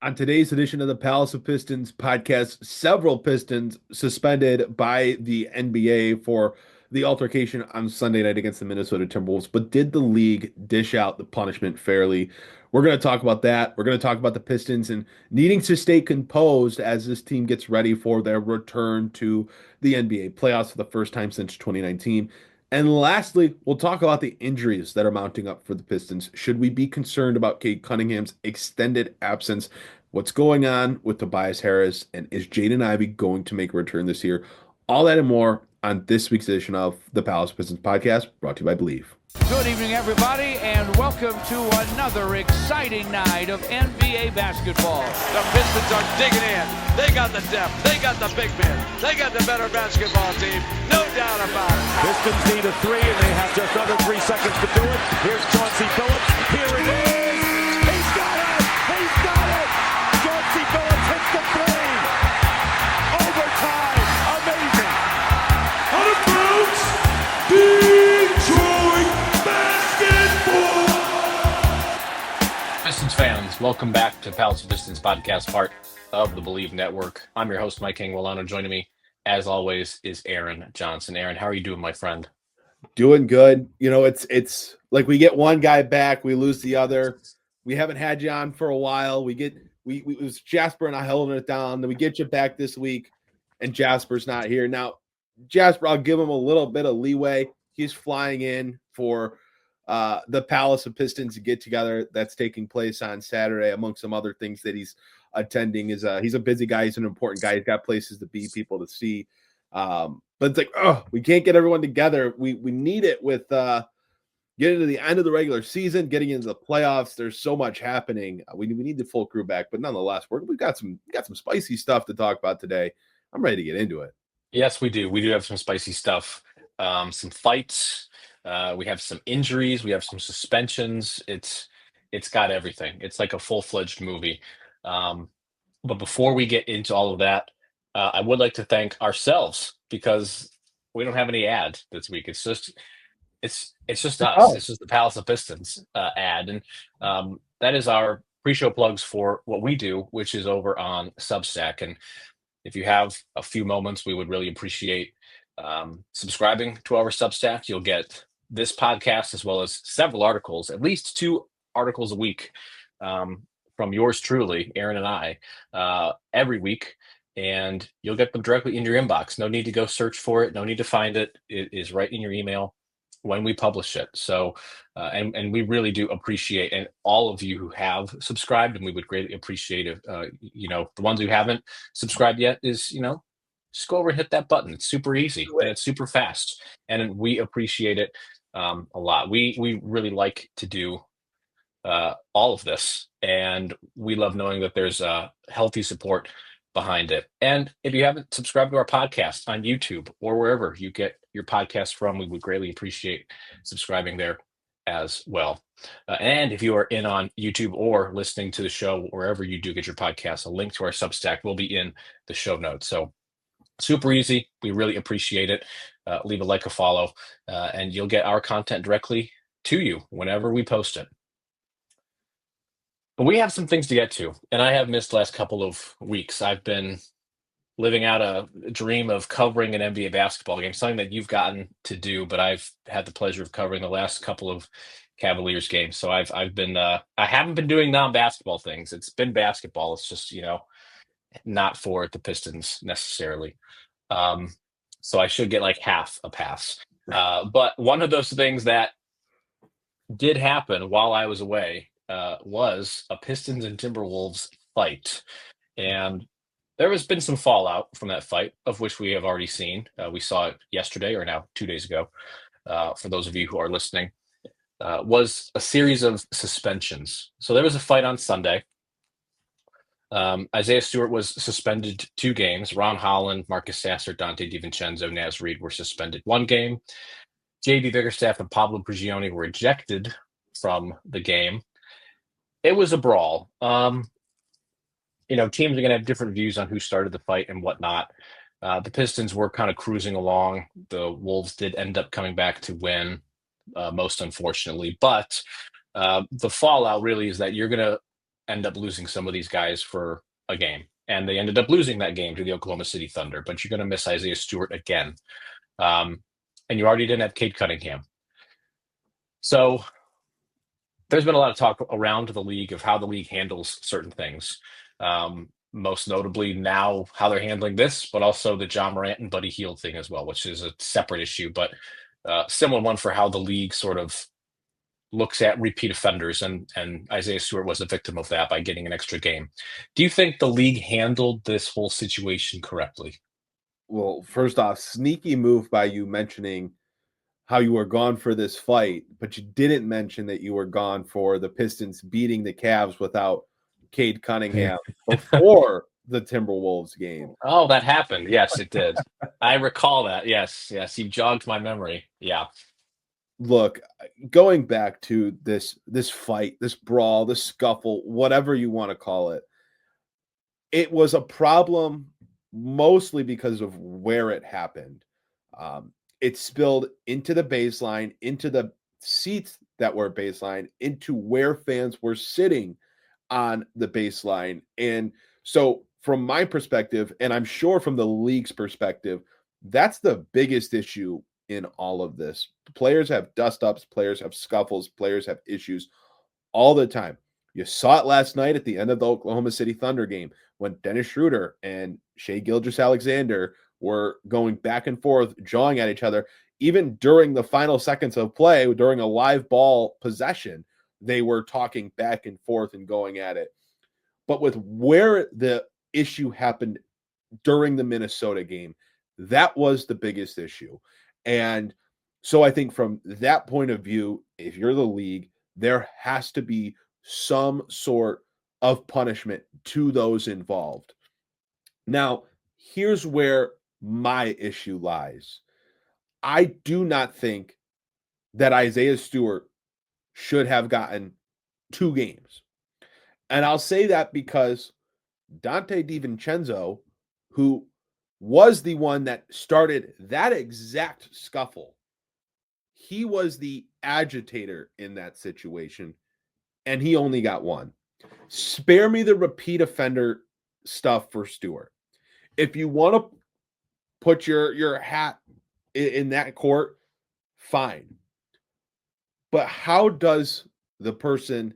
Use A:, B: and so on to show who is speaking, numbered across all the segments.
A: On today's edition of the Palace of Pistons podcast, several Pistons suspended by the NBA for the altercation on Sunday night against the Minnesota Timberwolves. But did the league dish out the punishment fairly? We're going to talk about that. We're going to talk about the Pistons and needing to stay composed as this team gets ready for their return to the NBA playoffs for the first time since 2019. And lastly, we'll talk about the injuries that are mounting up for the Pistons. Should we be concerned about Cade Cunningham's extended absence? What's going on with Tobias Harris? And is Jaden Ivey going to make a return this year? All that and more on this week's edition of the Palace Pistons Podcast, brought to you by Believe.
B: Good evening, everybody, and welcome to another exciting night of NBA basketball.
C: The Pistons are digging in. They got the depth. They got the big men. They got the better basketball team. No doubt about it.
D: Pistons need a three, and they have just under 3 seconds to do it. Here's Chauncey Billups. Here it is. He's got it. He's got it. Chauncey Billups hits the three. Overtime. Amazing.
E: Approach Detroit basketball.
F: Pistons fans, welcome back to Palace of Pistons Podcast, part of the Believe Network. I'm your host, Mike Anguilano. Joining me, as always, is Aaron Johnson. Aaron, how are you doing, my friend?
A: Doing good. You know, it's like we get one guy back, we lose the other. We haven't had you on for a while. It was Jasper and I holding it down. Then we get you back this week, and Jasper's not here. Now, Jasper, I'll give him a little bit of leeway. He's flying in for the Palace of Pistons get together that's taking place on Saturday, among some other things that he's attending. He's a busy guy. He's an important guy. He's got places to be, people to see. But it's like, we can't get everyone together. We need it with getting to the end of the regular season, getting into the playoffs. There's so much happening. We need the full crew back, but nonetheless, we've got some spicy stuff to talk about today. I'm ready to get into it.
F: Yes, we do. We do have some spicy stuff, some fights. We have some injuries. We have some suspensions. It's got everything. It's like a full-fledged movie. But before we get into all of that, I would like to thank ourselves because we don't have any ad this week. It's just us. It's just the Palace of Pistons ad, and that is our pre-show plugs for what we do, which is over on Substack. And if you have a few moments, we would really appreciate subscribing to our Substack. You'll get this podcast as well as several articles, at least 2 articles a week from yours truly, Aaron and I, every week. And you'll get them directly in your inbox. No need to go search for it. No need to find it. It is right in your email when we publish it. So, and we really do appreciate, and all of you who have subscribed, and we would greatly appreciate if, the ones who haven't subscribed yet is, just go over and hit that button. It's super easy and it's super fast, and we appreciate it a lot. We really like to do all of this, and we love knowing that there's healthy support behind it. And if you haven't subscribed to our podcast on YouTube or wherever you get your podcast from, we would greatly appreciate subscribing there as well. And if you are in on YouTube or listening to the show wherever you do get your podcast, a link to our Substack will be in the show notes. So super easy. We really appreciate it. Leave a like, a follow, and you'll get our content directly to you whenever we post it. But we have some things to get to, and I have missed the last couple of weeks. I've been living out a dream of covering an NBA basketball game, something that you've gotten to do, but I've had the pleasure of covering the last couple of Cavaliers games. So I haven't been doing non-basketball things. It's been basketball. It's just, not for the Pistons necessarily. So I should get like half a pass. But one of those things that did happen while I was away was a Pistons and Timberwolves fight. And there has been some fallout from that fight, of which we have already seen. We saw it yesterday, or now 2 days ago, for those of you who are listening, was a series of suspensions. So there was a fight on Sunday. Isaiah Stewart was suspended 2 games. Ron Holland, Marcus Sasser, Dante DiVincenzo, Naz Reid were suspended 1 game. J.D. Bickerstaff and Pablo Prigioni were ejected from the game. It was a brawl. Teams are going to have different views on who started the fight and whatnot. The Pistons were kind of cruising along. The Wolves did end up coming back to win, most unfortunately. But the fallout really is that you're going to end up losing some of these guys for a game. And they ended up losing that game to the Oklahoma City Thunder, but you're going to miss Isaiah Stewart again. And you already didn't have Cade Cunningham. So there's been a lot of talk around the league of how the league handles certain things. Most notably now how they're handling this, but also the John Morant and Buddy Hield thing as well, which is a separate issue, but similar one for how the league sort of looks at repeat offenders, and Isaiah Stewart was a victim of that by getting an extra game. Do you think the league handled this whole situation correctly?
A: Well, first off, sneaky move by you mentioning how you were gone for this fight, but you didn't mention that you were gone for the Pistons beating the Cavs without Cade Cunningham before the Timberwolves game.
F: Oh, that happened. Yes, it did. I recall that. Yes. You jogged my memory. Yeah.
A: Look, going back to this fight, this brawl, this scuffle, whatever you want to call it, it was a problem mostly because of where it happened. It spilled into the baseline, into the seats that were baseline, into where fans were sitting on the baseline. And so from my perspective, and I'm sure from the league's perspective, that's the biggest issue in all of this. Players have dust-ups, players have scuffles, players have issues all the time. You saw it last night at the end of the Oklahoma City Thunder game when Dennis Schroeder and Shai Gilgeous-Alexander were going back and forth, jawing at each other. Even during the final seconds of play, during a live ball possession, they were talking back and forth and going at it. But with where the issue happened during the Minnesota game, that was the biggest issue. And so I think from that point of view, if you're the league, there has to be some sort of punishment to those involved. Now, here's where my issue lies. I do not think that Isaiah Stewart should have gotten 2 games. And I'll say that because Donte DiVincenzo, who was the one that started that exact scuffle, he was the agitator in that situation, and he only got 1. Spare me the repeat offender stuff for Stewart. If you want to put your hat in that court, fine. But how does the person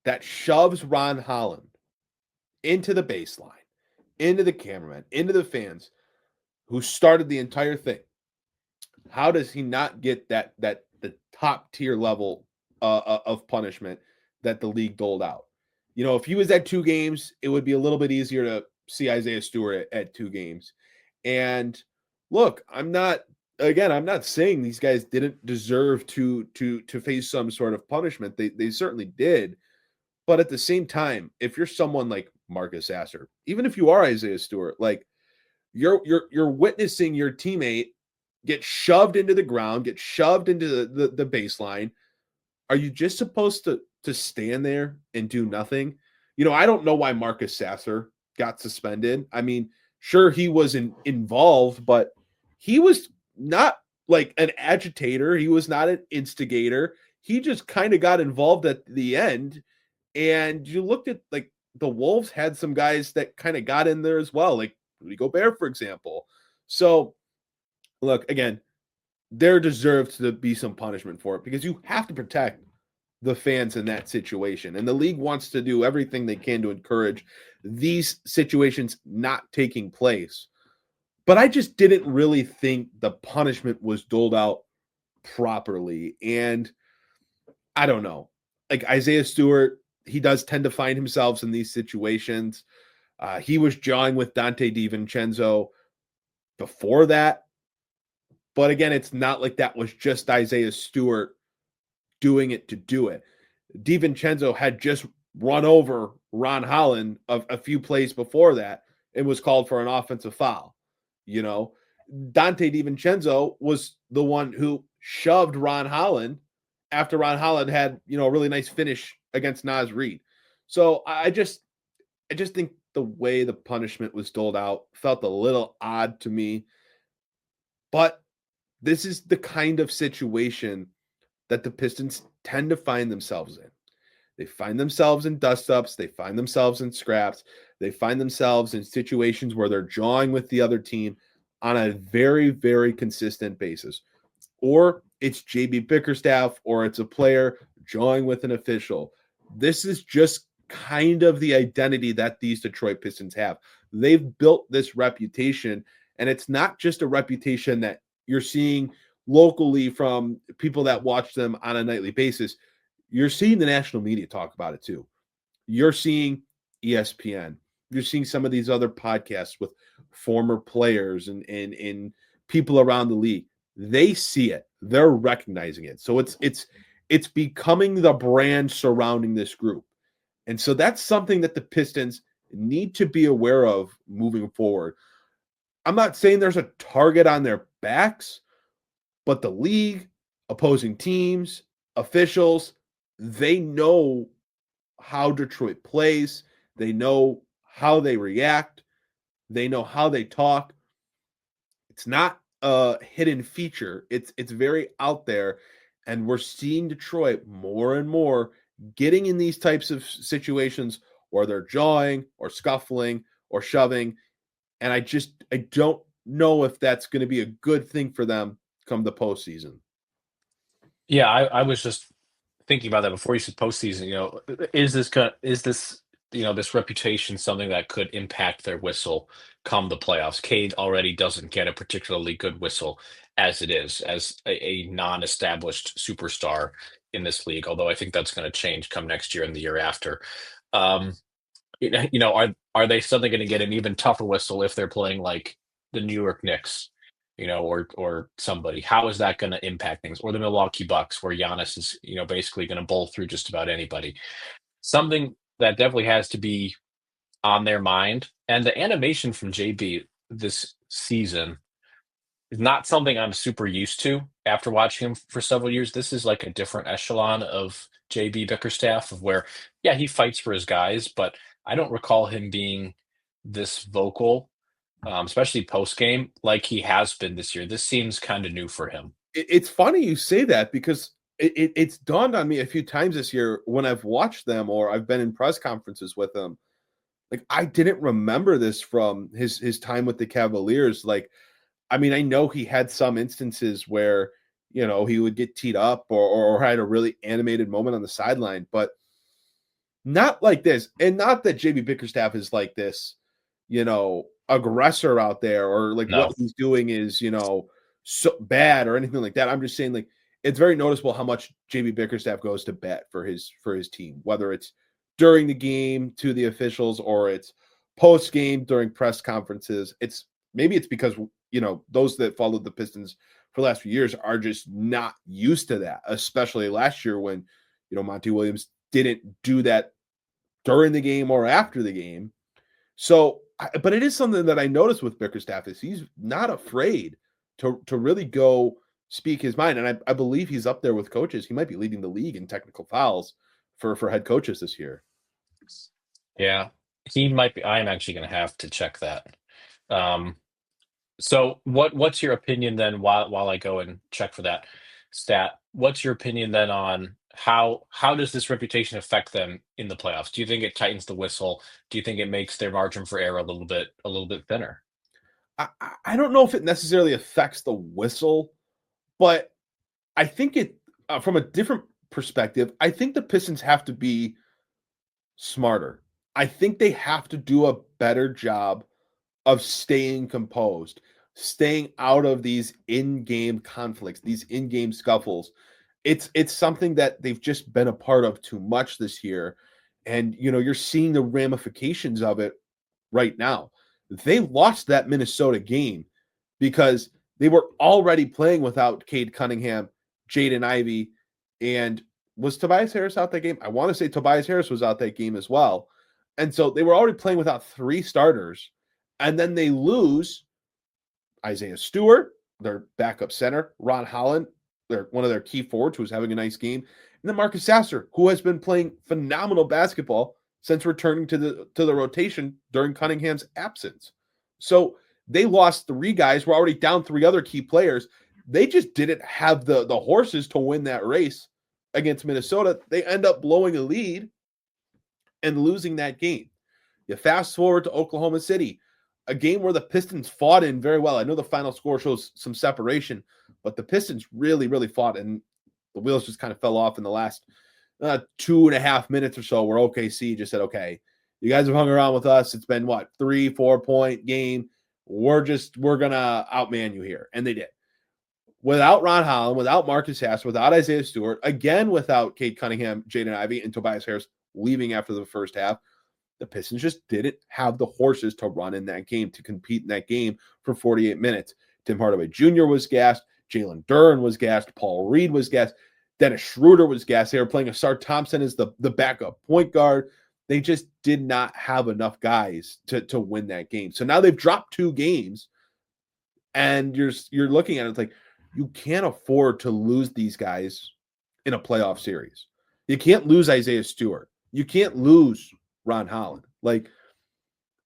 A: that shoves Ron Holland into the baseline, into the cameraman, into the fans, who started the entire thing, how does he not get the top tier level of punishment that the league doled out? You know, if he was at 2 games, it would be a little bit easier to see Isaiah Stewart at 2 games. And look, I'm not saying these guys didn't deserve to face some sort of punishment. They certainly did. But at the same time, if you're someone like Marcus Sasser, even if you are Isaiah Stewart, like you're witnessing your teammate get shoved into the ground, get shoved into the baseline. Are you just supposed to stand there and do nothing? You know, I don't know why Marcus Sasser got suspended. I mean, sure, he was involved, but he was not like an agitator. He was not an instigator. He just kind of got involved at the end. And you looked at, like, the Wolves had some guys that kind of got in there as well, like Rudy Gobert, for example. So, look, again, there deserves to be some punishment for it because you have to protect the fans in that situation. And the league wants to do everything they can to encourage these situations not taking place. But I just didn't really think the punishment was doled out properly. And I don't know. Like Isaiah Stewart, he does tend to find himself in these situations. He was jawing with Donte DiVincenzo before that. But again, it's not like that was just Isaiah Stewart doing it to do it. DiVincenzo had just run over Ron Holland a few plays before that and was called for an offensive foul. You know, Donte DiVincenzo was the one who shoved Ron Holland after Ron Holland had, you know, a really nice finish against Naz Reid. So I just think the way the punishment was doled out felt a little odd to me. But this is the kind of situation that the Pistons tend to find themselves in. They find themselves in dust-ups. They find themselves in scraps. They find themselves in situations where they're jawing with the other team on a very, very consistent basis. Or it's JB Bickerstaff, or it's a player jawing with an official. This is just kind of the identity that these Detroit Pistons have. They've built this reputation, and it's not just a reputation that you're seeing locally from people that watch them on a nightly basis. You're seeing the national media talk about it too. You're seeing ESPN. You're seeing some of these other podcasts with former players and people around the league. They see it. They're recognizing it. So it's becoming the brand surrounding this group. And so that's something that the Pistons need to be aware of moving forward. I'm not saying there's a target on their backs, but the league, opposing teams, officials, they know how Detroit plays. They know how they react. They know how they talk. It's not a hidden feature. It's very out there. And we're seeing Detroit more and more getting in these types of situations where they're jawing or scuffling or shoving. And I don't know if that's going to be a good thing for them come the postseason.
F: Yeah, I was just thinking about that before you said postseason. Is this this reputation something that could impact their whistle come the playoffs? Cade already doesn't get a particularly good whistle as it is, as a non-established superstar in this league. Although I think that's going to change come next year and the year after. Are they suddenly going to get an even tougher whistle if they're playing like the New York Knicks? Or somebody. How is that going to impact things? Or the Milwaukee Bucks, where Giannis is, basically going to bowl through just about anybody. Something that definitely has to be on their mind. And the animation from JB this season is not something I'm super used to after watching him for several years. This is like a different echelon of JB Bickerstaff, of where, yeah, he fights for his guys, but I don't recall him being this vocal, especially post game, like he has been this year. This seems kind of new for him.
A: It's funny you say that, because it's dawned on me a few times this year when I've watched them or I've been in press conferences with them. Like, I didn't remember this from his time with the Cavaliers. Like, I mean, I know he had some instances where, he would get teed up or had a really animated moment on the sideline, but not like this. And not that JB Bickerstaff is like this, aggressor out there, or like what he's doing is, so bad or anything like that. I'm just saying, like, it's very noticeable how much JB Bickerstaff goes to bat for his team, whether it's during the game to the officials or it's post game during press conferences. It's because, those that followed the Pistons for the last few years are just not used to that, especially last year when, Monty Williams didn't do that during the game or after the game. So, but it is something that I noticed with Bickerstaff is he's not afraid to really go speak his mind. And I believe he's up there with coaches. He might be leading the league in technical fouls for head coaches this year.
F: Yeah, he might be. I'm actually going to have to check that. So what's your opinion then, while I go and check for that stat? What's your opinion then on how does this reputation affect them in the playoffs? Do you think it tightens the whistle? Do you think it makes their margin for error a little bit thinner?
A: I don't know if it necessarily affects the whistle, but I think it from a different perspective, I think the Pistons have to be smarter. I think they have to do a better job of staying composed, staying out of these in-game conflicts, these in-game scuffles. It's something that they've just been a part of too much this year. And, you're seeing the ramifications of it right now. They lost that Minnesota game because they were already playing without Cade Cunningham, Jaden Ivey, and was Tobias Harris out that game? I want to say Tobias Harris was out that game as well. And so they were already playing without three starters. And then they lose Isaiah Stewart, their backup center, Ron Holland, one of their key forwards who was having a nice game, and then Marcus Sasser, who has been playing phenomenal basketball since returning to the rotation during Cunningham's absence. So they lost three guys. We're already down three other key players. They just didn't have the horses to win that race against Minnesota, they end up blowing a lead and losing that game. You fast forward to Oklahoma City, a game where the Pistons fought in very well. I know the final score shows some separation, but the Pistons really, really fought, and the wheels just kind of fell off in the last 2.5 minutes or so, where OKC just said, okay, you guys have hung around with us. It's been 3-4 point game. We're going to outman you here. And they did. Without Ron Holland, without Marcus Sasser, without Isaiah Stewart, again, without Cade Cunningham, Jaden Ivey, and Tobias Harris leaving after the first half, the Pistons just didn't have the horses to run in that game, to compete in that game for 48 minutes. Tim Hardaway Jr. was gassed. Jalen Duren was gassed. Paul Reed was gassed. Dennis Schroeder was gassed. They were playing Asar Thompson as the backup point guard. They just did not have enough guys to win that game. So now they've dropped 2 games, and you're looking at it, it's like, you can't afford to lose these guys in a playoff series. You can't lose Isaiah Stewart. You can't lose Ron Holland. Like,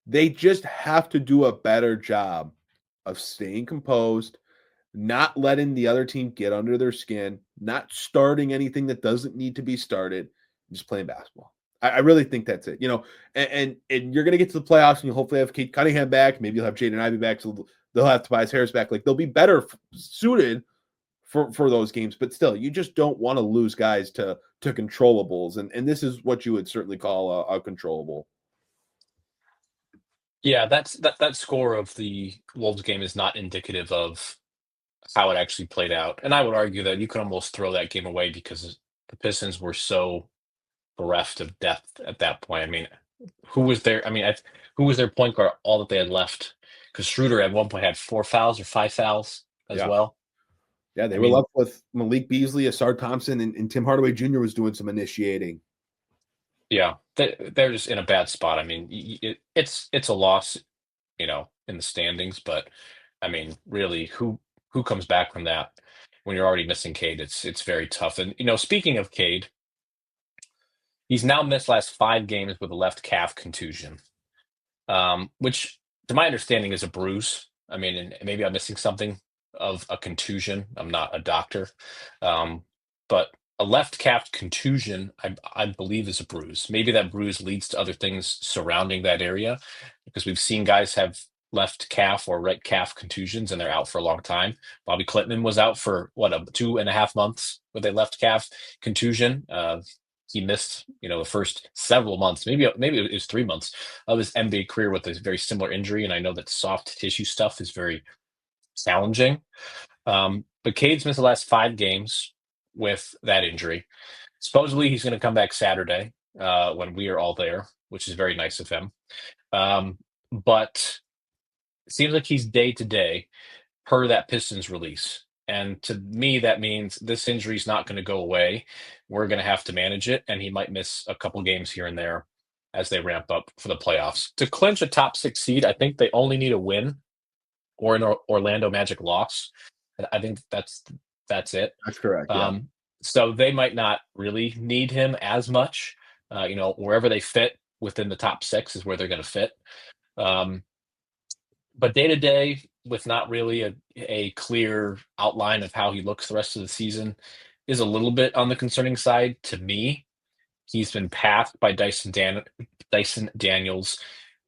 A: they just have to do a better job of staying composed, not letting the other team get under their skin, not starting anything that doesn't need to be started, just playing basketball. I really think that's it. And you're going to get to the playoffs, and you'll hopefully have Cade Cunningham back. Maybe you'll have Jaden Ivey back, so they'll have Tobias Harris back. Like, they'll be better suited for those games. But still, you just don't want to lose guys to controllables. And this is what you would certainly call a controllable.
F: Yeah, that score of the Wolves game is not indicative of how it actually played out. And I would argue that you could almost throw that game away because the Pistons were so bereft of depth at that point. I mean, who was their point guard all that they had left? Because Schroeder at one point had 4 fouls or 5 fouls as well.
A: Yeah, they were left with Malik Beasley, Asar Thompson, and Tim Hardaway Jr. was doing some initiating.
F: Yeah, they're just in a bad spot. I mean, it's a loss, in the standings. But I mean, really, who comes back from that when you're already missing Cade? It's very tough. And speaking of Cade, he's now missed last 5 games with a left calf contusion, which, to my understanding, is a bruise. I mean, and maybe I'm missing something of a contusion. I'm not a doctor, but a left calf contusion, I believe, is a bruise. Maybe that bruise leads to other things surrounding that area, because we've seen guys have left calf or right calf contusions and they're out for a long time. Bobby Clintman was out for 2.5 months with a left calf contusion. He missed, the first several months, maybe it was 3 months of his NBA career with a very similar injury. And I know that soft tissue stuff is very challenging. But Cade's missed the last 5 games with that injury. Supposedly he's going to come back Saturday when we are all there, which is very nice of him. But it seems like he's day to day per that Pistons release. And to me, that means this injury is not going to go away. We're going to have to manage it, and he might miss a couple games here and there as they ramp up for the playoffs. To clinch a top 6 seed, I think they only need a win or an Orlando Magic loss. I think that's it.
A: That's correct. Yeah.
F: So they might not really need him as much. Wherever they fit within the top 6 is where they're going to fit. But day to day, with not really a clear outline of how he looks the rest of the season, is a little bit on the concerning side to me. He's been passed by Dyson Daniels,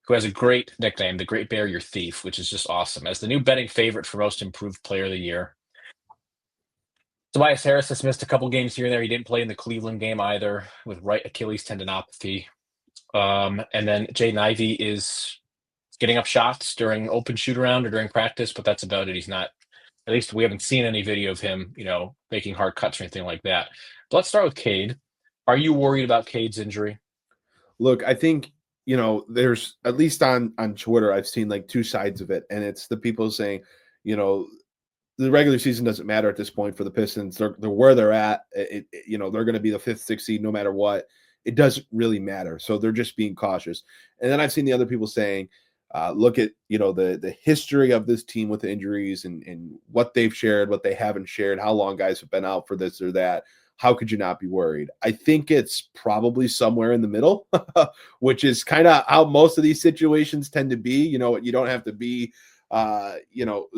F: who has a great nickname, the Great Barrier Thief, which is just awesome, as the new betting favorite for most improved player of the year. Tobias Harris has missed a couple games here and there. He didn't play in the Cleveland game either with right Achilles tendinopathy. And then Jaden Ivey is getting up shots during open shoot around or during practice, but that's about it. He's not, at least we haven't seen any video of him, making hard cuts or anything like that. But let's start with Cade. Are you worried about Cade's injury?
A: Look, I think, there's, at least on Twitter, I've seen like 2 sides of it. And it's the people saying, the regular season doesn't matter at this point for the Pistons. They're where they're at. They're going to be the 5th, 6th seed no matter what. It doesn't really matter. So they're just being cautious. And then I've seen the other people saying, look at, the history of this team with the injuries and what they've shared, what they haven't shared, how long guys have been out for this or that. How could you not be worried? I think it's probably somewhere in the middle, which is kind of how most of these situations tend to be. You don't have to be,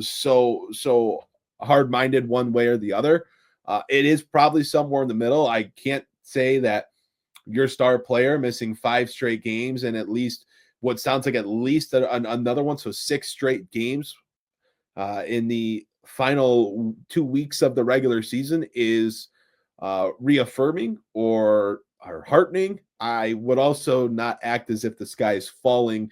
A: so hard-minded one way or the other. It is probably somewhere in the middle. I can't say that your star player missing 5 straight games and at least what sounds like at least another one, so 6 straight games in the final 2 weeks of the regular season is reaffirming or heartening. I would also not act as if the sky is falling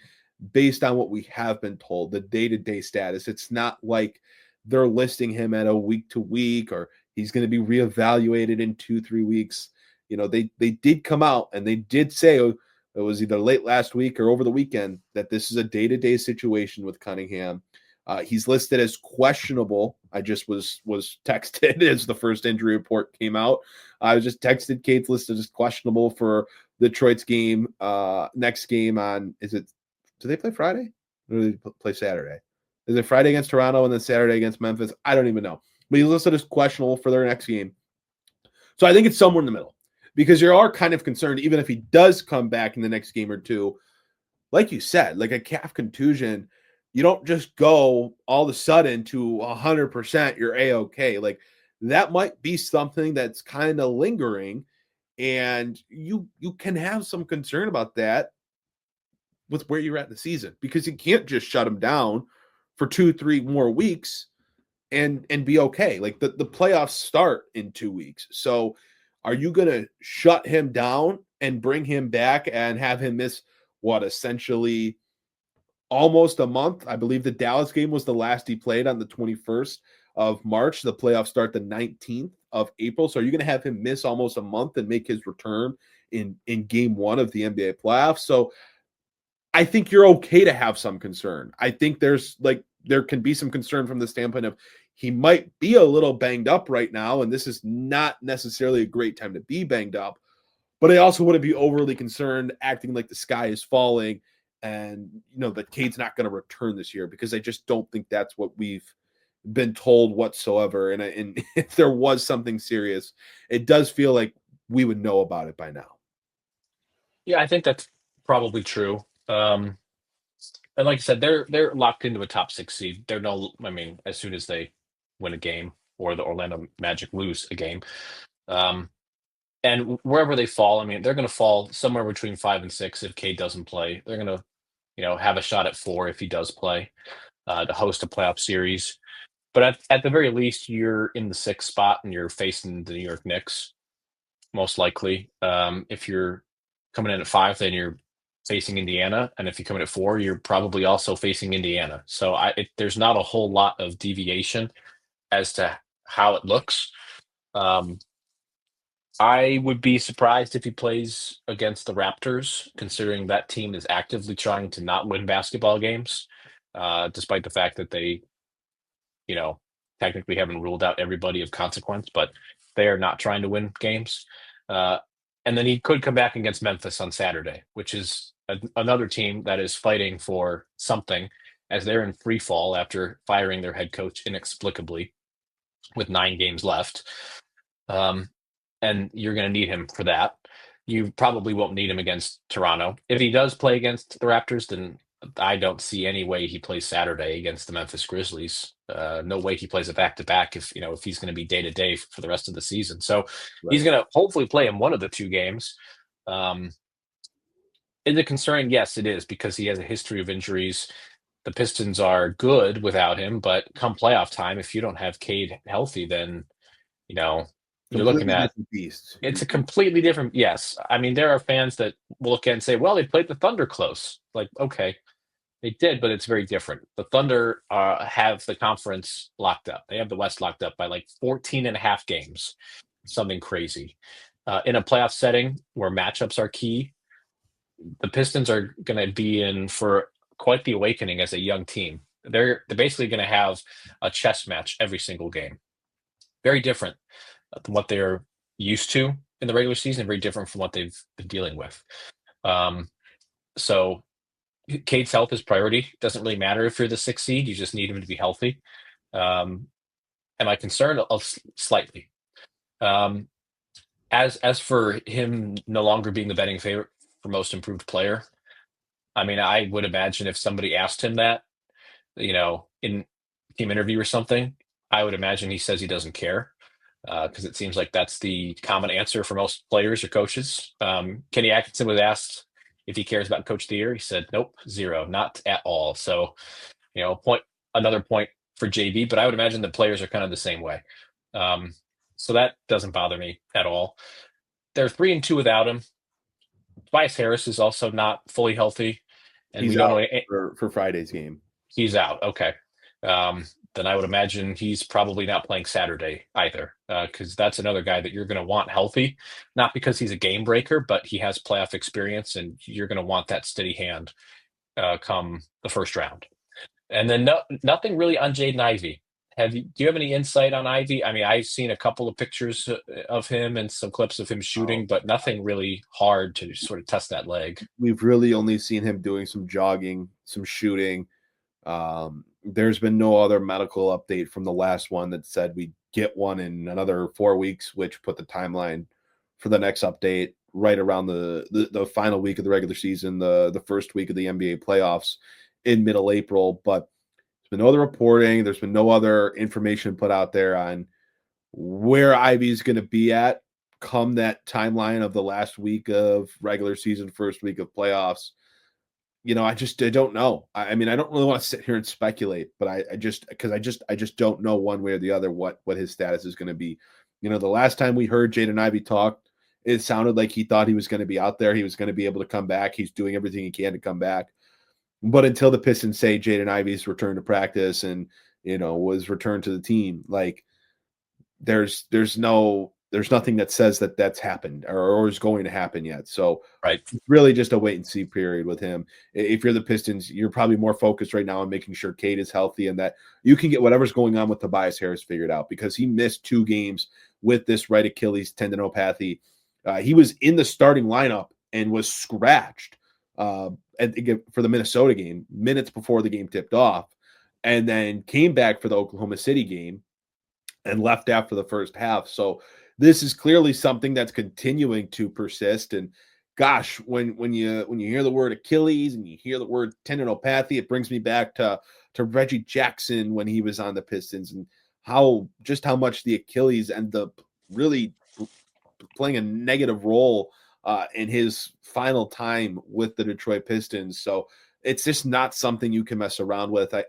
A: based on what we have been told, the day-to-day status. It's not like they're listing him at a week-to-week or he's going to be reevaluated in 2-3 weeks. They did come out and they did say it was either late last week or over the weekend that this is a day-to-day situation with Cunningham. He's listed as questionable. I just was texted as the first injury report came out. I was just texted Cade's listed as questionable for Detroit's game. Next game on, do they play Friday or do they play Saturday? Is it Friday against Toronto and then Saturday against Memphis? I don't even know. But he's listed as questionable for their next game. So I think it's somewhere in the middle because you are kind of concerned, even if he does come back in the next game or two, like you said, like a calf contusion, you don't just go all of a sudden to 100% you're A-okay. Like that might be something that's kind of lingering, and you can have some concern about that with where you're at in the season because you can't just shut him down for 2-3 more weeks and be okay. Like the playoffs start in 2 weeks. So are you going to shut him down and bring him back and have him miss essentially almost a month? I believe the Dallas game was the last he played on the 21st of March. The playoffs start the 19th of April. So are you going to have him miss almost a month and make his return in game 1 of the NBA playoffs? So I think you're okay to have some concern. I think there can be some concern from the standpoint of he might be a little banged up right now, and this is not necessarily a great time to be banged up. But I also wouldn't be overly concerned acting like the sky is falling and that Cade's not going to return this year, because I just don't think that's what we've been told whatsoever. And if there was something serious, it does feel like we would know about it by now.
F: Yeah, I think that's probably true. And like I said, they're locked into a top 6 seed. As soon as they win a game or the Orlando Magic lose a game, and wherever they fall, they're going to fall somewhere between 5 and 6 if Cade doesn't play. They're going to, have a shot at 4 if he does play, to host a playoff series. But at the very least, you're in the 6th spot and you're facing the New York Knicks, most likely. If you're coming in at 5, then you're facing Indiana, and if you come in at 4, you're probably also facing Indiana. So there's not a whole lot of deviation as to how it looks. I would be surprised if he plays against the Raptors, considering that team is actively trying to not win basketball games, despite the fact that they, technically haven't ruled out everybody of consequence, but they are not trying to win games. And then he could come back against Memphis on Saturday, which is another team that is fighting for something, as they're in free fall after firing their head coach inexplicably with 9 games left. And you're going to need him for that. You probably won't need him against Toronto. If he does play against the Raptors, then I don't see any way he plays Saturday against the Memphis Grizzlies. No way he plays a back-to-back if he's going to be day-to-day for the rest of the season. So He's going to hopefully play in one of the 2 games. Is it concerning? Yes, it is, because he has a history of injuries. The Pistons are good without him, but come playoff time, if you don't have Cade healthy, then, you're looking at
A: beast.
F: It's a completely different. Yes. There are fans that will look at and say, well, they played the Thunder close. Like, okay, they did, but it's very different. The Thunder have the conference locked up. They have the West locked up by like 14 and a half games, something crazy. In a playoff setting where matchups are key, the Pistons are going to be in for quite the awakening as a young team. They're basically going to have a chess match every single game. Very different than what they're used to in the regular season, very different from what they've been dealing with. So Cade's health is priority. Doesn't really matter if you're the 6th seed. You just need him to be healthy. Am I concerned? Slightly. As for him no longer being the betting favorite for most improved player, I would imagine if somebody asked him that, in team interview or something, I would imagine he says he doesn't care. because it seems like that's the common answer for most players or coaches. Kenny Atkinson was asked if he cares about Coach of the Year. He said, nope, zero, not at all. So, another point for JB, but I would imagine the players are kind of the same way. So that doesn't bother me at all. They're 3-2 without him. Tobias Harris is also not fully healthy. And
A: He's
F: we don't
A: out
F: know
A: for Friday's game.
F: He's out. Okay. Then I would imagine he's probably not playing Saturday either, because that's another guy that you're going to want healthy, not because he's a game breaker, but he has playoff experience, and you're going to want that steady hand come the first round. And then nothing really on Jaden Ivey. Do you have any insight on Ivey? I mean, I've seen a couple of pictures of him and some clips of him shooting, but nothing really hard to sort of test that leg.
A: We've really only seen him doing some jogging, some shooting. There's been no other medical update from the last one that said we get one in another 4 weeks, which put the timeline for the next update right around the final week of the regular season, the first week of the NBA playoffs in middle April. But there's been no other reporting. There's been no other information put out there on where Ivey's going to be at come that timeline of the last week of regular season, first week of playoffs. I don't know. I mean, I don't really want to sit here and speculate, but I just don't know one way or the other what his status is going to be. The last time we heard Jaden Ivey talk, it sounded like he thought he was going to be out there. He was going to be able to come back. He's doing everything he can to come back. But until the Pistons say Jaden Ivey's returned to practice and, was returned to the team, like there's nothing that says that that's happened or is going to happen yet. So
F: right.
A: It's really just a wait and see period with him. If you're the Pistons, you're probably more focused right now on making sure Cade is healthy and that you can get whatever's going on with Tobias Harris figured out, because he missed 2 games with this right Achilles tendinopathy. He was in the starting lineup and was scratched for the Minnesota game minutes before the game tipped off, and then came back for the Oklahoma City game and left after the first half. So this is clearly something that's continuing to persist. And gosh, when you hear the word Achilles and you hear the word tendinopathy, it brings me back to Reggie Jackson when he was on the Pistons, and how much the Achilles ended up really playing a negative role in his final time with the Detroit Pistons. So it's just not something you can mess around with. I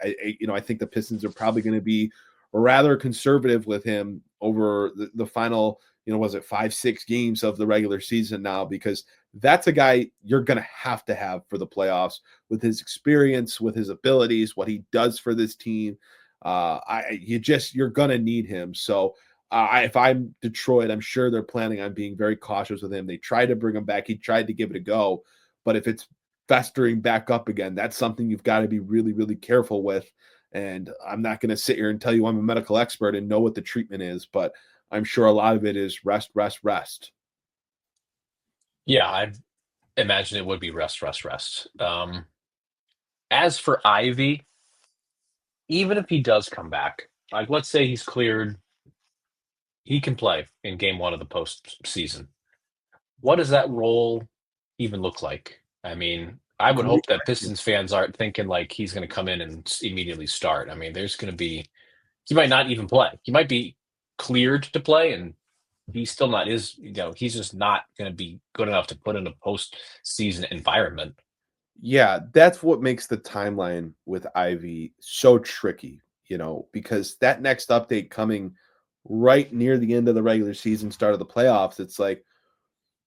A: think the Pistons are probably going to be rather conservative with him over the final, was it 5-6 games of the regular season now, because that's a guy you're going to have for the playoffs with his experience, with his abilities, what he does for this team. You're going to need him. So if I'm Detroit, I'm sure they're planning on being very cautious with him. They tried to bring him back. He tried to give it a go, but if it's festering back up again, that's something you've got to be really, really careful with. And I'm not going to sit here and tell you I'm a medical expert and know what the treatment is, but I'm sure a lot of it is rest, rest, rest.
F: Yeah, I imagine it would be rest. As for Ivey, even if he does come back, like let's say he's cleared, he can play in game 1 of the postseason. What does that role even look like? I mean, I would hope that Pistons fans aren't thinking like he's going to come in and immediately start. I mean, he might not even play. He might be cleared to play, and he's still not he's just not going to be good enough to put in a postseason environment.
A: Yeah, that's what makes the timeline with Ivey so tricky, because that next update coming right near the end of the regular season, start of the playoffs, it's like,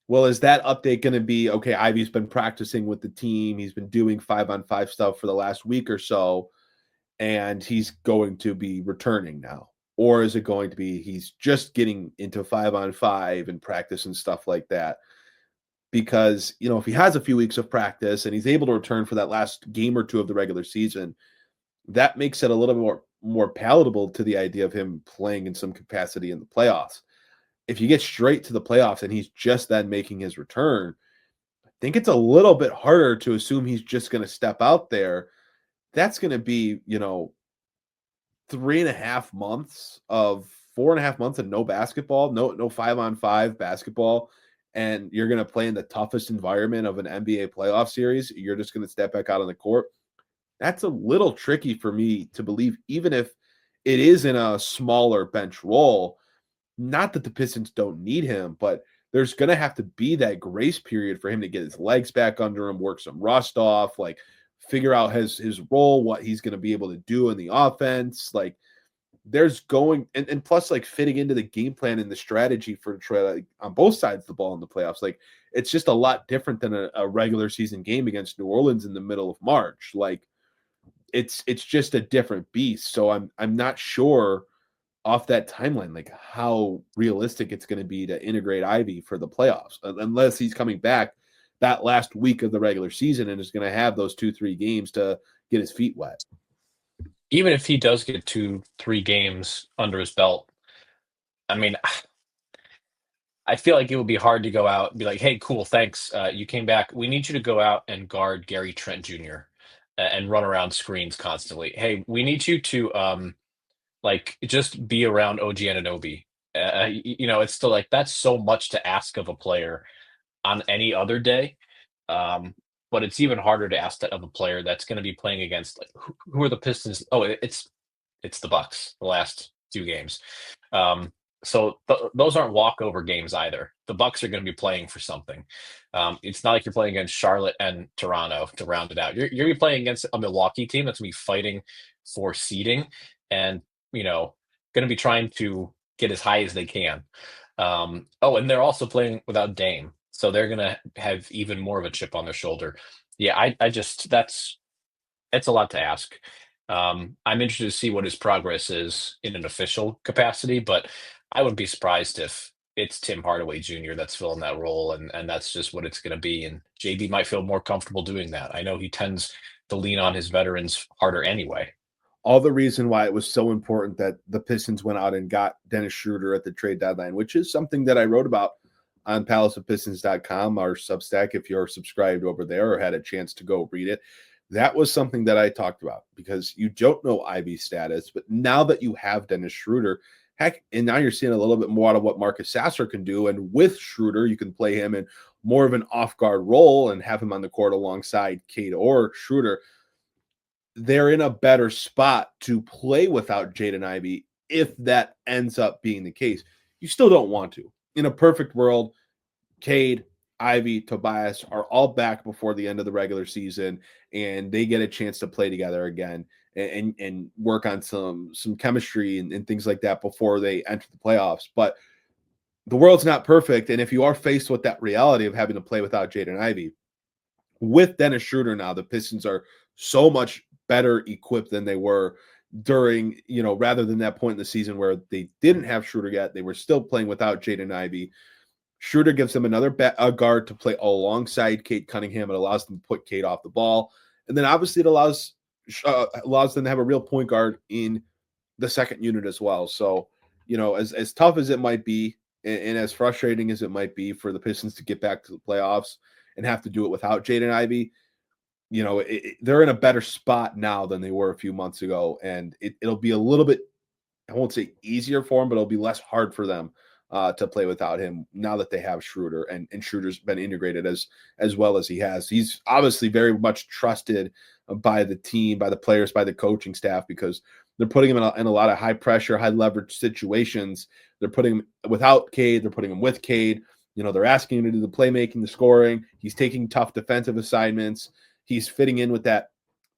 A: well, is that update going to be, okay, Ivey's been practicing with the team, he's been doing 5-on-5 stuff for the last week or so, and he's going to be returning now? Or is it going to be he's just getting into 5-on-5 and practice and stuff like that? Because, if he has a few weeks of practice and he's able to return for that last game or 2 of the regular season, that makes it a little bit more palatable to the idea of him playing in some capacity in the playoffs. If you get straight to the playoffs and he's just then making his return, I think it's a little bit harder to assume he's just going to step out there. That's going to be, 3.5 months of 4.5 months of no basketball, no 5-on-5 basketball. And you're going to play in the toughest environment of an NBA playoff series. You're just going to step back out on the court. That's a little tricky for me to believe, even if it is in a smaller bench role. not that the Pistons don't need him, but there's going to have to be that grace period for him to get his legs back under him, work some rust off, like figure out his role, what he's going to be able to do in the offense. Like there's going and plus like fitting into the game plan and the strategy for Detroit, like, on both sides of the ball in the playoffs. Like it's just a lot different than a regular season game against New Orleans in the middle of March. Like it's just a different beast. So I'm not sure off that timeline, like how realistic it's going to be to integrate Ivy for the playoffs, unless he's coming back that last week of the regular season and is going to have those 2-3 games to get his feet wet.
F: Even if he does get 2-3 games under his belt, I mean, I feel like it would be hard to go out and be like, hey, cool, thanks. You came back. We need you to go out and guard Gary Trent Jr. And run around screens constantly. Hey, we need you to like just be around OG Anunoby. It's still like that's so much to ask of a player on any other day. But it's even harder to ask that of a player that's going to be playing against like who are the Pistons? Oh, it's the Bucks. The last 2 games. So those aren't walkover games either. The Bucks are going to be playing for something. It's not like you're playing against Charlotte and Toronto to round it out. You're going to be playing against a Milwaukee team that's going to be fighting for seeding and going to be trying to get as high as they can. And they're also playing without Dame. So they're going to have even more of a chip on their shoulder. Yeah, I just it's a lot to ask. I'm interested to see what his progress is in an official capacity, but I wouldn't be surprised if it's Tim Hardaway Jr. that's filling that role, and that's just what it's going to be. And JB might feel more comfortable doing that. I know he tends to lean on his veterans harder anyway.
A: All the reason why it was so important that the Pistons went out and got Dennis Schroeder at the trade deadline, which is something that I wrote about on palaceofpistons.com, our Substack, if you're subscribed over there or had a chance to go read it. That was something that I talked about because you don't know Ivy's status, but now that you have Dennis Schroeder, heck, and now you're seeing a little bit more out of what Marcus Sasser can do. And with Schroeder, you can play him in more of an off-guard role and have him on the court alongside Cade or Schroeder. They're in a better spot to play without Jaden Ivey if that ends up being the case. You still don't want to. In a perfect world, Cade, Ivy, Tobias are all back before the end of the regular season, and they get a chance to play together again and work on some chemistry and things like that before they enter the playoffs. But the world's not perfect, and if you are faced with that reality of having to play without Jaden Ivey, with Dennis Schroeder now, the Pistons are so much better equipped than they were during, rather than that point in the season where they didn't have Schroeder yet. They were still playing without Jaden Ivey. Schroeder gives them another guard to play alongside Cade Cunningham. It allows them to put Cade off the ball. And then obviously it allows them to have a real point guard in the second unit as well. So, as tough as it might be and as frustrating as it might be for the Pistons to get back to the playoffs and have to do it without Jaden Ivey, they're in a better spot now than they were a few months ago. And it'll be a little bit, I won't say easier for them, but it'll be less hard for them to play without him now that they have Schroeder, and Schroeder's been integrated as well as he has. He's obviously very much trusted by the team, by the players, by the coaching staff, because they're putting him in a lot of high pressure, high leverage situations. They're putting him without Cade. They're putting him with Cade. They're asking him to do the playmaking, the scoring. He's taking tough defensive assignments. He's fitting in with that,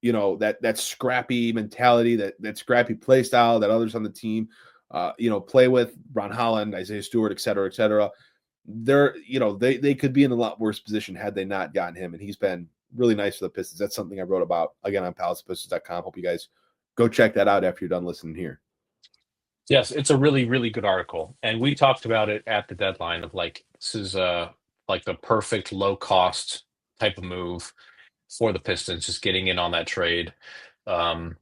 A: that scrappy mentality, that scrappy play style that others on the team play with. Ron Holland, Isaiah Stewart, et cetera, et cetera. They could be in a lot worse position had they not gotten him. And he's been really nice for the Pistons. That's something I wrote about, again, on palaceofpistons.com. Hope you guys go check that out after you're done listening here.
F: Yes, it's a really, really good article. And we talked about it at the deadline of like, this is like the perfect low cost type of move for the Pistons, just getting in on that trade. And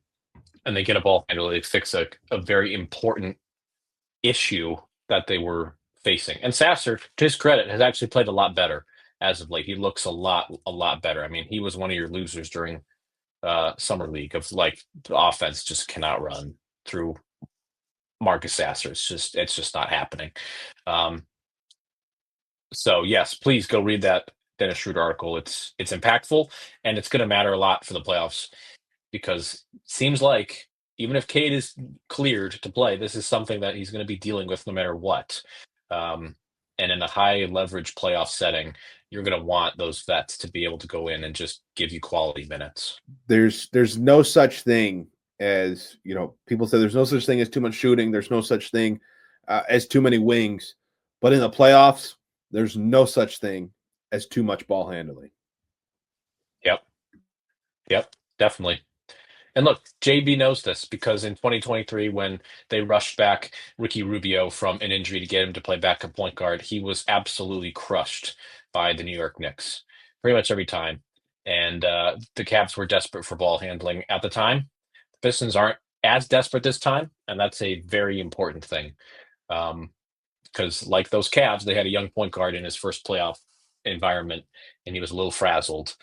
F: they get a ball handler. They fix a very important issue that they were facing. And Sasser, to his credit, has actually played a lot better as of late. He looks a lot better. I mean, he was one of your losers during summer league of like the offense just cannot run through Marcus Sasser. It's just not happening. So yes, please go read that Dennis Schroeder article. It's impactful, and it's going to matter a lot for the playoffs, because it seems like even if Cade is cleared to play, this is something that he's going to be dealing with no matter what. And in a high leverage playoff setting, you're going to want those vets to be able to go in and just give you quality minutes.
A: There's no such thing as, people say there's no such thing as too much shooting. There's no such thing as too many wings. But in the playoffs, there's no such thing as too much ball handling.
F: Yep, definitely. And look, JB knows this because in 2023, when they rushed back Ricky Rubio from an injury to get him to play backup point guard, he was absolutely crushed by the New York Knicks pretty much every time. And the Cavs were desperate for ball handling at the time. The Pistons aren't as desperate this time, and that's a very important thing. Because like those Cavs, they had a young point guard in his first playoff environment, and he was a little frazzled.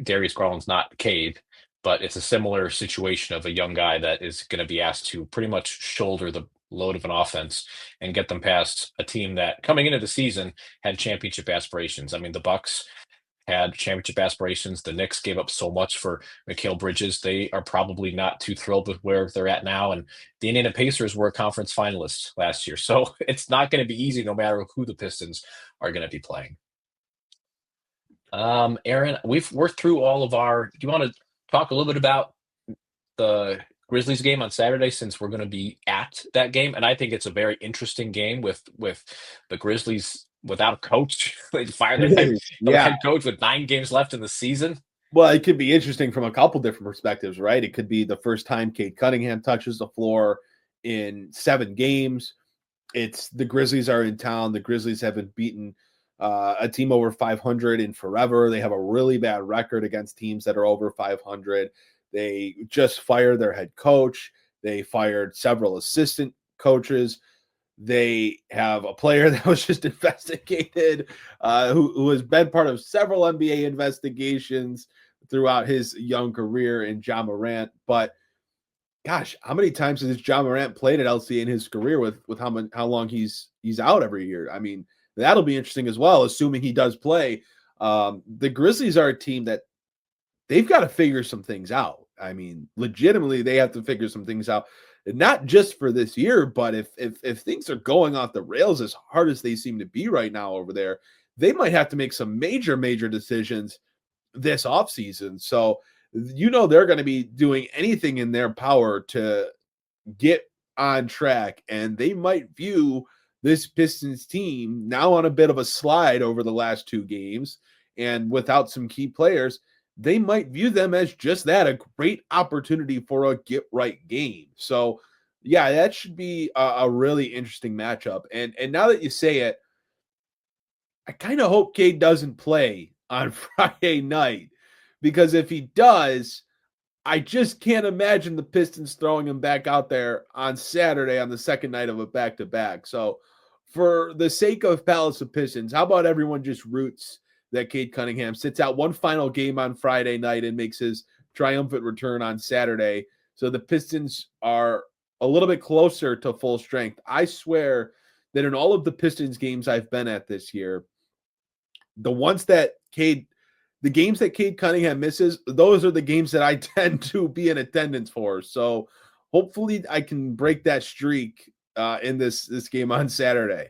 F: Darius Garland's not Cade, but it's a similar situation of a young guy that is going to be asked to pretty much shoulder the load of an offense and get them past a team that coming into the season had championship aspirations. I mean, the Bucks had championship aspirations. The Knicks gave up so much for Mikal Bridges. They are probably not too thrilled with where they're at now. And the Indiana Pacers were conference finalists last year. So it's not going to be easy no matter who the Pistons are going to be playing. Aaron, we're through all of our. Do you want to talk a little bit about the Grizzlies game on Saturday, since we're going to be at that game? And I think it's a very interesting game with the Grizzlies without a coach. They fired their head coach with 9 games left in the season.
A: Well, it could be interesting from a couple different perspectives, right? It could be the first time Cade Cunningham touches the floor in 7 games. It's the Grizzlies are in town. The Grizzlies haven't beaten a team over 500 in forever. They have a really bad record against teams that are over 500. They just fired their head coach. They fired several assistant coaches. They have a player that was just investigated, who has been part of several NBA investigations throughout his young career in Ja Morant. But gosh, how many times has Ja Morant played at LCA in his career with how long he's out every year? I mean, that'll be interesting as well, assuming he does play. The Grizzlies are a team that they've got to figure some things out. I mean, legitimately, they have to figure some things out, not just for this year, but if things are going off the rails as hard as they seem to be right now over there, they might have to make some major decisions this offseason. So, they're going to be doing anything in their power to get on track, and they might view this Pistons team now on a bit of a slide over the last 2 games, and without some key players, they might view them as just that, a great opportunity for a get-right game. So, yeah, that should be a really interesting matchup. And now that you say it, I kind of hope Cade doesn't play on Friday night, because if he does, I just can't imagine the Pistons throwing him back out there on Saturday on the second night of a back-to-back. So, for the sake of Palace of Pistons, how about everyone just roots that Cade Cunningham sits out one final game on Friday night and makes his triumphant return on Saturday, so the Pistons are a little bit closer to full strength. I swear that in all of the Pistons games I've been at this year, the games that Cade Cunningham misses, those are the games that I tend to be in attendance for. So hopefully I can break that streak in this game on Saturday.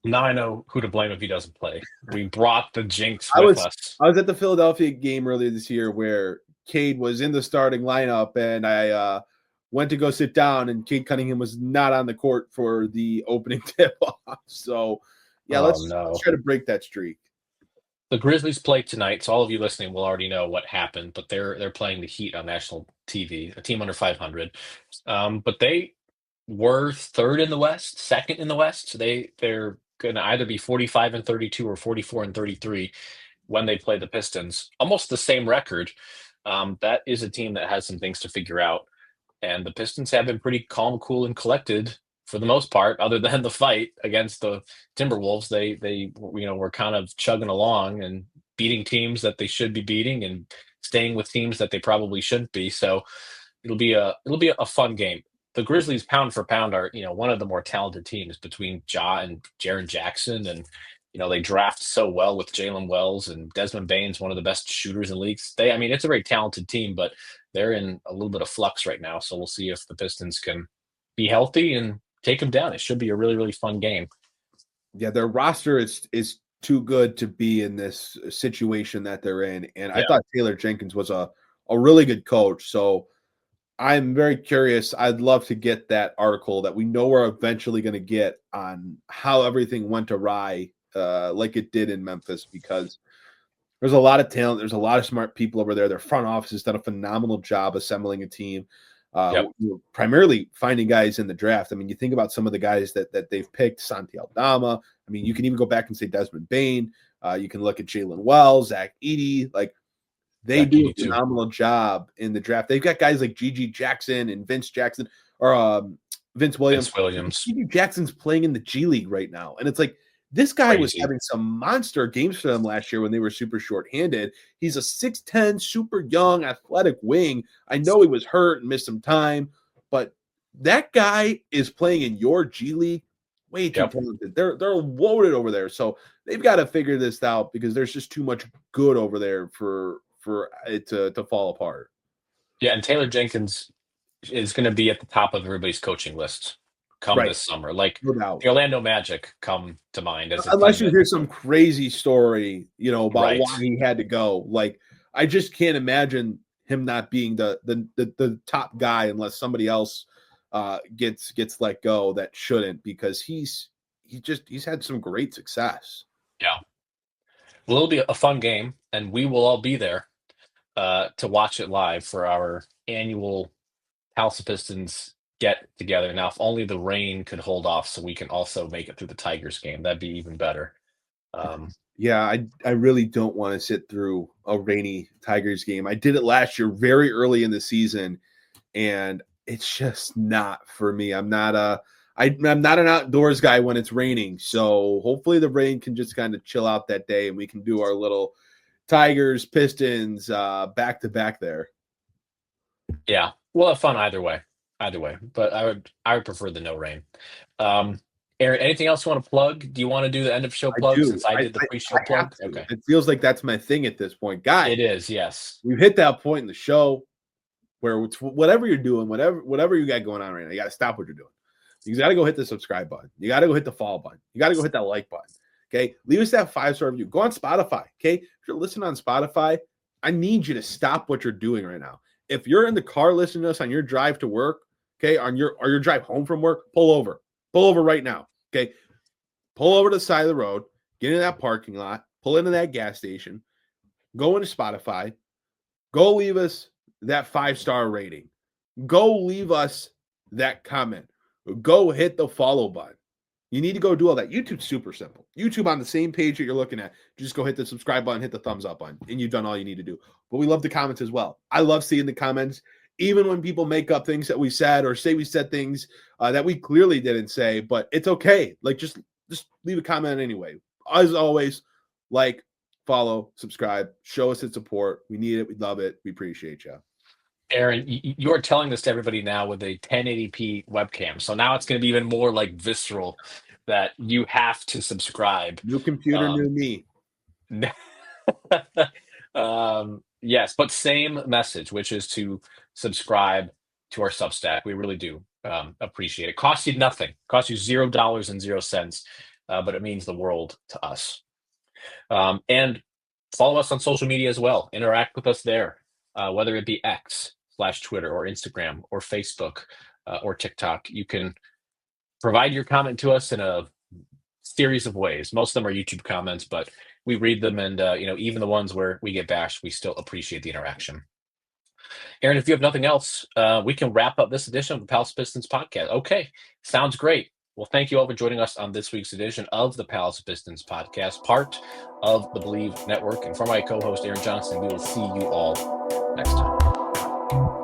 F: Now I know who to blame if he doesn't play. We brought the jinx with us.
A: I was at the Philadelphia game earlier this year where Cade was in the starting lineup, and I went to go sit down, and Cade Cunningham was not on the court for the opening tip-off. So, yeah, let's try to break that streak.
F: The Grizzlies play tonight, so all of you listening will already know what happened, but they're playing the Heat on national TV, a team under 500. But they were third in the West, second in the West. They're going to either be 45-32 or 44-33 when they play the Pistons. Almost the same record. That is a team that has some things to figure out. And the Pistons have been pretty calm, cool, and collected for the most part, other than the fight against the Timberwolves. They were kind of chugging along and beating teams that they should be beating and staying with teams that they probably shouldn't be. So it'll be a fun game. The Grizzlies, pound for pound, are one of the more talented teams between Ja and Jaren Jackson and They draft so well with Jalen Wells, and Desmond Bane's one of the best shooters in leagues. It's a very talented team, but they're in a little bit of flux right now. So we'll see if the Pistons can be healthy and take them down. It should be a really, really fun game.
A: Yeah, their roster is too good to be in this situation that they're in. And I thought Taylor Jenkins was a really good coach. So I'm very curious. I'd love to get that article that we know we're eventually going to get on how everything went awry like it did in Memphis, because there's a lot of talent. There's a lot of smart people over there. Their front office has done a phenomenal job assembling a team, primarily finding guys in the draft. I mean, you think about some of the guys that they've picked, Santi Aldama. I mean, you can even go back and say Desmond Bain. You can look at Jalen Wells, Zach Edey. Like, they do a phenomenal job in the draft. They've got guys like Gigi Jackson and Vince Jackson, or Vince Williams. Gigi Jackson's playing in the G League right now. And it's like, this guy was having some monster games for them last year when they were super short-handed. He's a 6'10", super young, athletic wing. I know he was hurt and missed some time, but that guy is playing in your G League. Way too talented. They're loaded over there. So they've got to figure this out, because there's just too much good over there for it to fall apart.
F: Yeah, and Taylor Jenkins is going to be at the top of everybody's coaching list come this summer. Like, the Orlando Magic come to mind.
A: Unless you hear some crazy story, about why he had to go. Like, I just can't imagine him not being the top guy unless somebody else gets let go that shouldn't, because he's had some great success.
F: Yeah. Well, it'll be a fun game, and we will all be there to watch it live for our annual Palace of Pistons get together. Now, if only the rain could hold off so we can also make it through the Tigers game, that'd be even better.
A: Yeah, I really don't want to sit through a rainy Tigers game. I did it last year very early in the season, and it's just not for me. I'm not an outdoors guy when it's raining. So hopefully the rain can just kind of chill out that day, and we can do our little Tigers, Pistons back to back there.
F: Yeah, we'll have fun either way. But I would prefer the no rain. Aaron, anything else you want to plug? Do you want to do the end of show plug since I did the pre-show plug? Okay.
A: It feels like that's my thing at this point, guys.
F: It is, yes.
A: We've hit that point in the show where it's whatever you're doing, whatever you got going on right now, you got to stop what you're doing. You got to go hit the subscribe button. You got to go hit the follow button. You got to go hit that like button. Okay, leave us that 5-star review. Go on Spotify. Okay, if you're listening on Spotify, I need you to stop what you're doing right now. If you're in the car listening to us on your drive to work, okay, or your drive home from work, pull over right now. Okay, pull over to the side of the road, get into that parking lot, pull into that gas station, go into Spotify, go leave us that 5-star rating, go leave us that comment, go hit the follow button. You need to go do all that. YouTube's super simple. YouTube on the same page that you're looking at, just go hit the subscribe button, hit the thumbs up button, and you've done all you need to do. But we love the comments as well. I love seeing the comments, even when people make up things that we said or say we said things that we clearly didn't say, but it's okay. Like, just leave a comment anyway. As always, like, follow, subscribe, show us its support. We need it. We love it. We appreciate you.
F: Aaron, you're telling this to everybody now with a 1080p webcam. So now it's going to be even more like visceral that you have to subscribe.
A: New computer, new me.
F: Yes, but same message, which is to subscribe to our Substack. We really do appreciate it. Costs you nothing. Costs you $0.00, but it means the world to us. And follow us on social media as well. Interact with us there, whether it be X/Twitter or Instagram or Facebook or TikTok. You can provide your comment to us in a series of ways. Most of them are YouTube comments, but we read them, and even the ones where we get bashed, we still appreciate the interaction. Aaron, if you have nothing else, we can wrap up this edition of the Palace Pistons podcast. Okay, sounds great. Well, thank you all for joining us on this week's edition of the Palace Pistons podcast, part of the Believe Network. And for my co-host, Aaron Johnson, we will see you all next time.